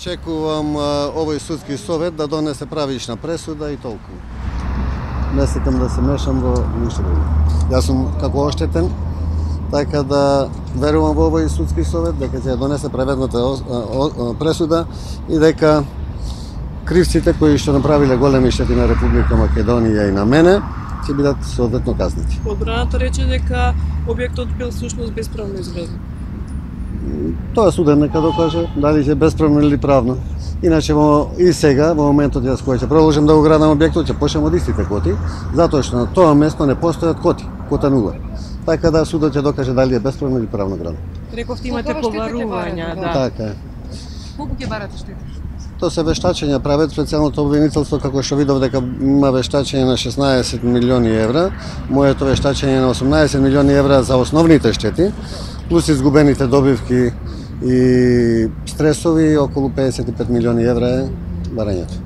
Чекувам овој судски совет да донесе правична пресуда и толку. Не сакам да се мешам во ништо друго. Јас сум како оштетен, така да верувам во овој судски совет дека ќе донесе праведната пресуда и дека кривците кои што направиле големи штети на Република Македонија и на мене ќе бидат соодветно казнати. Одбраната рече дека објектот бил всушност бесправно изграден. Тоа суден нека докаже дали ќе бесправно или правно. Иначе и сега во моментот јас кој ќе продолжам да го градам објектот ќе почнам од истите коти, затоа што на тоа место не постојат коти, кота нула. Така да судот ќе докаже дали е бесправно или правно граден. Рековте имате поварувања, да. Така е. Колку ќе барате штети? Тоа се вештачења прават специјалното обвинителство, како што видов дека има вештачење на 16 милиони евра, моето вештачење на 18 милиони евра за основните штети, плюс изгубените добивки и стресови, околу 55 милиони евра е барањето.